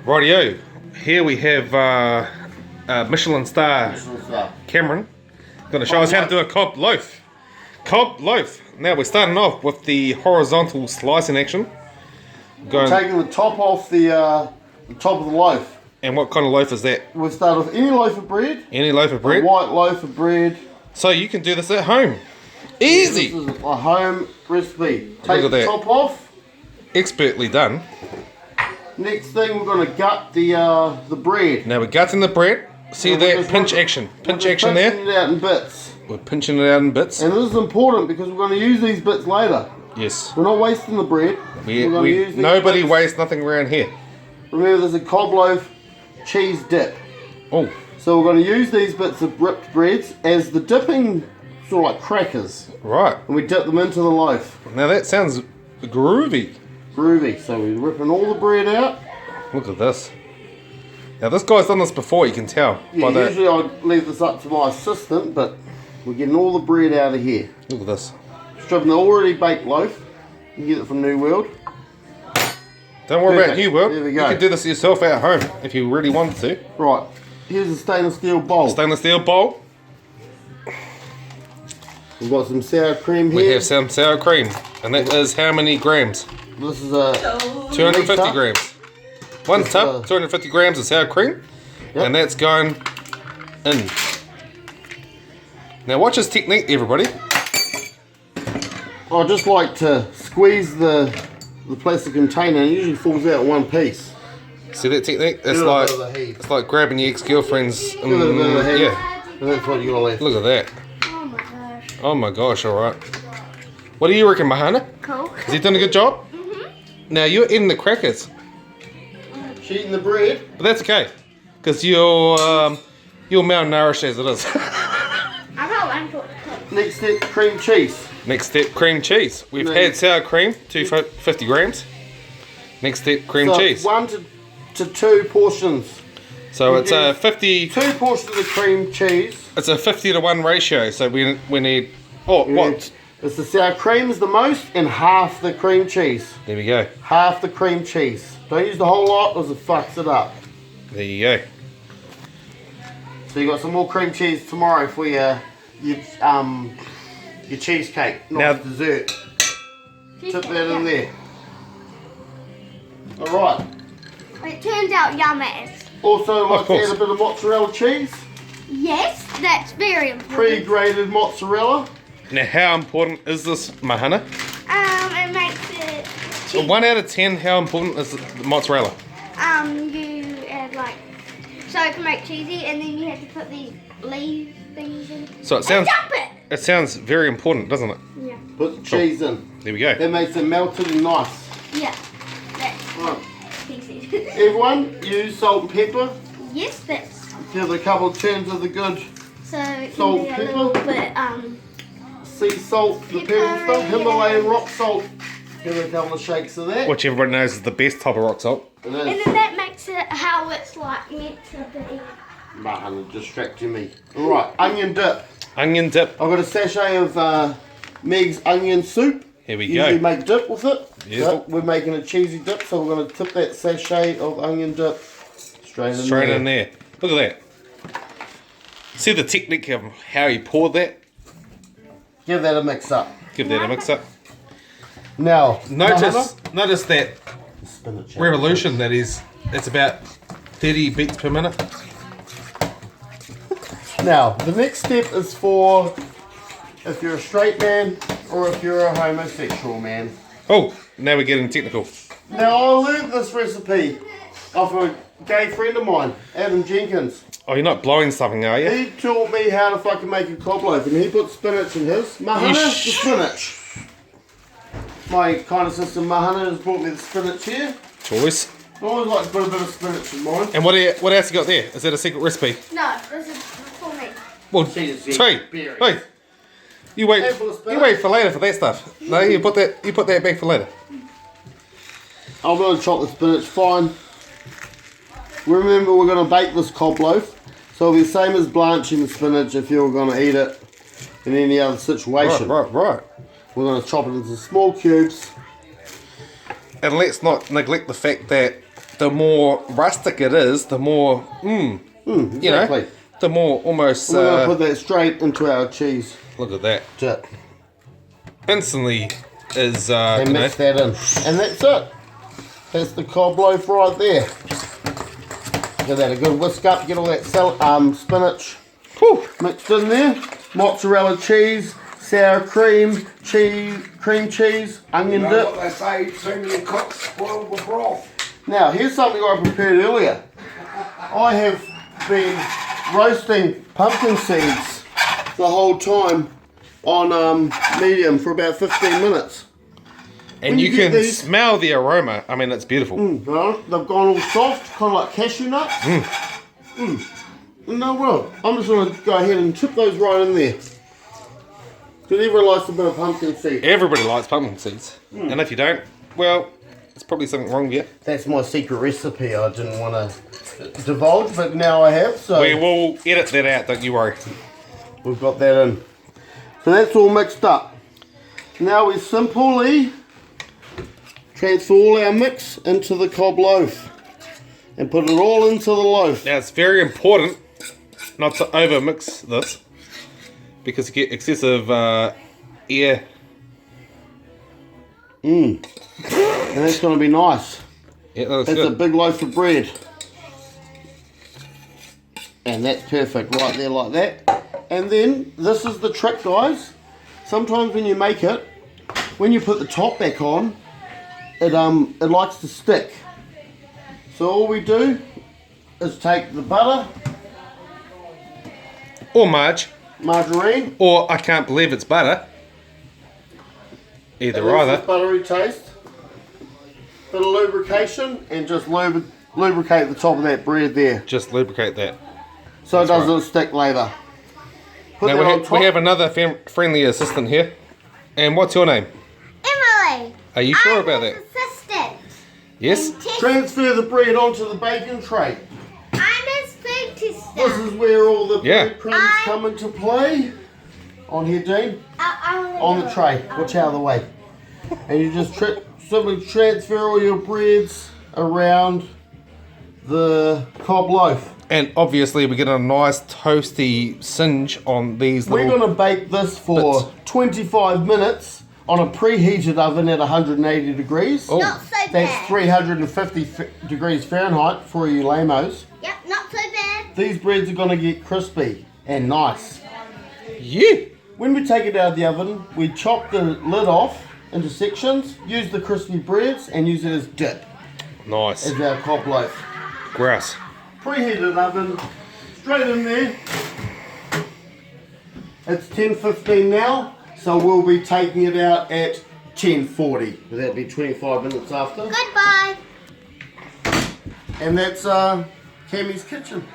Rightio, here we have Michelin star Cameron going to show us how to do a cob loaf. Cob loaf. Now we're starting off with the horizontal slicing action. Taking the top off the top of the loaf. And what kind of loaf is that? We'll start with any loaf of bread. Any loaf of bread? A white loaf of bread. So you can do this at home. Easy! This is a home recipe. Take Look at the that. top off. Expertly done. Next thing, we're going to gut the bread. Now we're gutting the bread. See that pinch action. Pinch action there. Pinching it out in bits. We're pinching it out in bits. And this is important because we're going to use these bits later. Yes. We're not wasting the bread. Nobody wastes nothing around here. Remember, there's a cob loaf cheese dip. Oh. So we're going to use these bits of ripped breads as the dipping, sort of like crackers. Right. And we dip them into the loaf. Now that sounds groovy. Groovy. So we're ripping all the bread out. Look at this. Now this guy's done this before, you can tell. Yeah, usually I'd leave this up to my assistant, but we're getting all the bread out of here. Look at this. Stripping the already baked loaf. You get it from New World. Don't worry about New World. There we You go. can do this yourself at home if you really wanted to. Right. Here's a stainless steel bowl. Stainless steel bowl. We've got some sour cream here. We have some sour cream. And that is how many grams? This is a 250 grams. One This, tub, 250 grams of sour cream. Yep. And that's going in. Now watch this technique, everybody. I just like to squeeze the plastic container, and it usually falls out in one piece. See that technique? It's like grabbing your ex-girlfriend's. Give it a bit of a heat. Yeah. And that's what you got left. Look at that. Oh my gosh. Oh my gosh, alright. What do you reckon, Mahana? Cool. Has he done a good job? Now you're eating the crackers. She's eating the bread. But that's okay. Because you're malnourished as it is. I got one for Next step, cream cheese. Next step, cream cheese. We've had sour cream, 250 grams. Next step, cream So cheese. 1 to 2 portions. So it's a 50. 2 portions of cream cheese. It's a 50 to 1 ratio. So we need. Oh, what? It's the sour cream is the most, and half the cream cheese. There we go. Half the cream cheese. Don't use the whole lot, because it fucks it up. There you go. So you got some more cream cheese tomorrow for your cheesecake, not Now- dessert. Tip that in there. Alright. It turns out yummy. Also, like to course. add a bit of mozzarella cheese. Yes, that's very important. Pre-grated mozzarella. Now, how important is this, Mahana? It makes it cheap. 1 out of 10, how important is the mozzarella? You add like, so it can make cheesy, and then you have to put these leaf things in. So it sounds. And dump it. It sounds very important, doesn't it? Yeah. Put the cheese in. There we go. That makes it melted and nice. Yeah. That's Right. cheesy. Everyone, use salt and pepper. Yes, that's. Give it a couple of turns of the good So it Salt, can be a pepper. little bit sea salt, the pepper stuff, Himalayan rock salt. Give it a couple of shakes of that. Which everybody knows is the best type of rock salt. It and is. then that makes it how it's like meant to be. Man, distracting me. Alright, onion dip. Onion dip. I've got a sachet of Meg's onion soup. Here we Usually go. make dip with it. Yes. But we're making a cheesy dip, so we're going to tip that sachet of onion dip straight in there. Look at that. See the technique of how you pour that? Give that a mix up. Give that a mix up. Now, Notice that spinach. revolution that is, it's about 30 beats per minute. Now, the next step is for if you're a straight man or if you're a homosexual man. Oh, now we're getting technical. Now, I learned this recipe off a gay friend of mine, Adam Jenkins. Oh, you're not blowing something, are you? He taught me how to fucking make a cob loaf, and he put spinach in his. Mahana, the spinach. My kind of sister Mahana has brought me the spinach here. Choice. I always like to put a bit of spinach in mine. And what else you got there? Is that a secret recipe? No, this is for me. Well, Cheese, Tree, berries. hey, you wait Handful of spinach. you wait for later for that stuff. No, you put that back for later. I'm going to chop the spinach fine. Remember, we're going to bake this cob loaf. So it'll be the same as blanching the spinach if you're going to eat it in any other situation. Right. We're going to chop it into small cubes. And let's not neglect the fact that the more rustic it is, the more, you exactly. know, the more almost... We're going to put that straight into our cheese look at that. dip. Instantly is, And you know, mix that in. And that's it. That's the cob loaf right there. Give that a good whisk up, get all that spinach mixed in there. Mozzarella cheese, sour cream, cream cheese, onion You know dip. what they say, too many cooks spoil the broth. Now, here's something I prepared earlier. I have been roasting pumpkin seeds the whole time on medium for about 15 minutes. and when you you get can these- smell the aroma. I mean, it's beautiful. Right? They've gone all soft, kind of like cashew nuts. No, well, I'm just going to go ahead and chip those right in there. Because everyone likes a bit of pumpkin seed. Everybody likes pumpkin seeds. And if you don't, well, there's probably something wrong with you. That's my secret recipe. I didn't want to divulge, but now I have. So We will edit that out, don't you worry. we've got that in. So that's all mixed up. Now we simply transfer all our mix into the cob loaf and put it all into the loaf. Now, it's very important not to over mix this because you get excessive air. And that's going to be nice. Yeah, that's That's a good. big loaf of bread. And that's perfect right there like that. And then this is the trick, guys. Sometimes when you make it, when you put the top back on, it likes to stick. So all we do is take the butter, Or margarine. margarine, Or I can't believe it's butter. it Either leaves either. this buttery taste, bit of lubrication, and just lubricate the top of that bread there, Just lubricate that. so it That's doesn't stick later. Put Now that we, on we top. have another friendly assistant here. And what's your name? Emily. Are you sure I'm about his that? assistant. Yes? And Tess, Transfer the bread onto the baking tray. I'm his food This tester. is where all the Yeah. breadcrumbs come into play. On here, Dean. On the tray. Watch out of the way. And you just simply transfer all your breads around the cob loaf. And obviously we get a nice toasty singe on these We're little... going to bake this for bits. 25 minutes on a preheated oven at 180 degrees. Oh. Not so That's bad. 350 degrees Fahrenheit for you lamos. Yep, not so bad. These breads are going to get crispy and nice. Yeah! When we take it out of the oven, we chop the lid off into sections, use the crispy breads, and use it as dip, Nice. as our cob loaf. Grouse. Preheated oven, straight in there. It's 10:15 now, so we'll be taking it out at 10:40. That'll be 25 minutes after. Goodbye. And that's Cammie's kitchen.